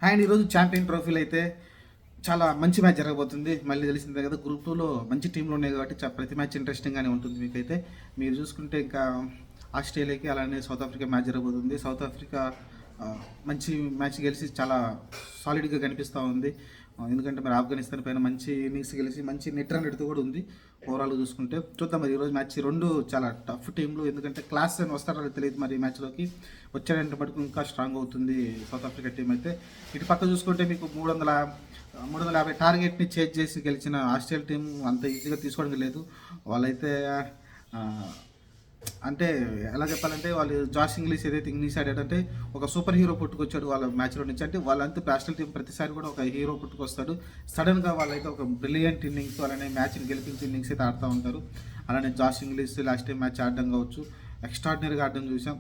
And ఈరోజు champion ట్రోఫీలు అయితే చాలా మంచి మ్యాచ్ జరగబోతుంది. మళ్ళీ తెలిసిందే కదా, గ్రూప్ టూలో మంచి టీంలు ఉన్నాయి కాబట్టి ప్రతి మ్యాచ్ ఇంట్రెస్టింగ్గానే ఉంటుంది. మీకైతే మీరు చూసుకుంటే ఇంకా ఆస్ట్రేలియాకి అలానే సౌత్ ఆఫ్రికా మ్యాచ్ జరగబోతుంది. సౌత్ ఆఫ్రికా మంచి మ్యాచ్ గెలిచి చాలా సాలిడ్గా కనిపిస్తూ ఉంది. ఎందుకంటే మరి ఆఫ్ఘనిస్తాన్ పైన మంచి ఇన్నింగ్స్ గెలిచి మంచి నెట్ రన్ రేట్తో కూడా ఉంది. ఓవరాల్గా చూసుకుంటే చూద్దాం మరి ఈరోజు మ్యాచ్ రెండు చాలా టఫ్ టీంలు. ఎందుకంటే క్లాస్ అని వస్తారో తెలియదు, మరి ఈ మ్యాచ్లోకి వచ్చాడంటే మటుకు ఇంకా స్ట్రాంగ్ అవుతుంది సౌత్ ఆఫ్రికా టీం అయితే. ఇటు పక్క చూసుకుంటే మీకు 350 టార్గెట్ని చేజ్ చేసి గెలిచిన ఆస్ట్రేలియా టీం అంత ఈజీగా తీసుకోవడం లేదు. వాళ్ళైతే అంటే ఎలా చెప్పాలంటే వాళ్ళు జాష్ ఇంగ్లీష్ ఏదైతే ఇంగ్లీష్ ఆడాడంటే ఒక సూపర్ హీరో పుట్టుకొచ్చాడు వాళ్ళ మ్యాచ్లో నుంచి. అంటే వాళ్ళంతా ఆస్ట్రేలియా టీం ప్రతిసారి కూడా ఒక హీరో పుట్టుకొస్తాడు. సడన్గా వాళ్ళైతే ఒక బ్రిలియంట్ ఇన్నింగ్స్ అలానే మ్యాచ్ని గెలిపించే ఇన్నింగ్స్ అయితే ఆడుతూ ఉంటారు. అలానే Josh Inglis last time match ఆడడం కావచ్చు, ఎక్స్ట్రాడినరీగా ఆడడం చూసాం.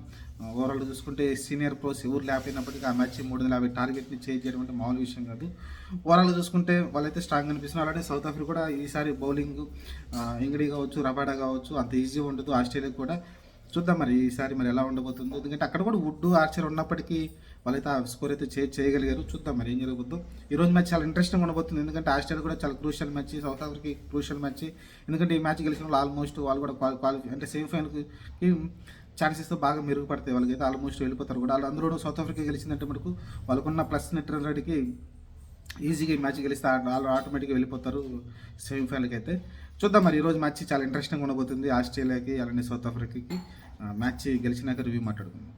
ఓవరాల్గా చూసుకుంటే సీనియర్ ప్రోస్ ఎవరు లేకపోయినప్పటికీ ఆ మ్యాచ్ 350 టార్గెట్ని చేంజ్ చేయడం అంటే మామూలు విషయం కాదు. ఓవరాల్గా చూసుకుంటే వాళ్ళైతే స్ట్రాంగ్ అనిపిస్తున్నారు. అలానే సౌత్ ఆఫ్రికా కూడా ఈసారి బౌలింగ్ ఇంగడి కావచ్చు, రబాడా కావచ్చు అంత ఈజీ ఉండదు. ఆస్ట్రేలియా కూడా చూద్దాం మరి ఈసారి మరి ఎలా ఉండబోతుందో. ఎందుకంటే అక్కడ కూడా వుడ్ ఆర్చర్ ఉన్నప్పటికీ వాళ్ళైతే ఆ స్కోర్ అయితే చేయగలిగారు. చూద్దాం మరి ఏం జరగబోతుందో. ఈరోజు మ్యాచ్ చాలా ఇంట్రెస్టింగ్ ఉండబోతుంది. ఎందుకంటే ఆస్ట్రేలియా కూడా చాలా crucial match, south Africa crucial match. ఎందుకంటే ఈ మ్యాచ్ గెలిచిన వాళ్ళు ఆల్మోస్ట్ వాళ్ళు కూడా క్వాలిఫై అంటే సెమీఫైనల్కి ఛాన్సెస్ బాగా మెరుగుపడతాయి. వాళ్ళకైతే ఆల్మోస్ట్ వెళ్ళిపోతారు కూడా. వాళ్ళు అందరూ సౌత్ ఆఫ్రికా గెలిచిందంటే మనకు వాళ్ళకున్న ప్లస్ నెట్ రన్ రేట్కి ఈజీగా ఈ మ్యాచ్ గెలిస్తే వాళ్ళు ఆటోమేటిక్గా వెళ్ళిపోతారు సెమీఫైనల్కి అయితే. చూద్దాం మరి ఈరోజు మ్యాచ్ చాలా ఇంట్రెస్టింగ్ ఉండబోతుంది. ఆస్ట్రేలియాకి అలానే సౌత్ ఆఫ్రికాకి మ్యాచ్ గెలిచినాక రివ్యూ మాట్లాడుకుందాం.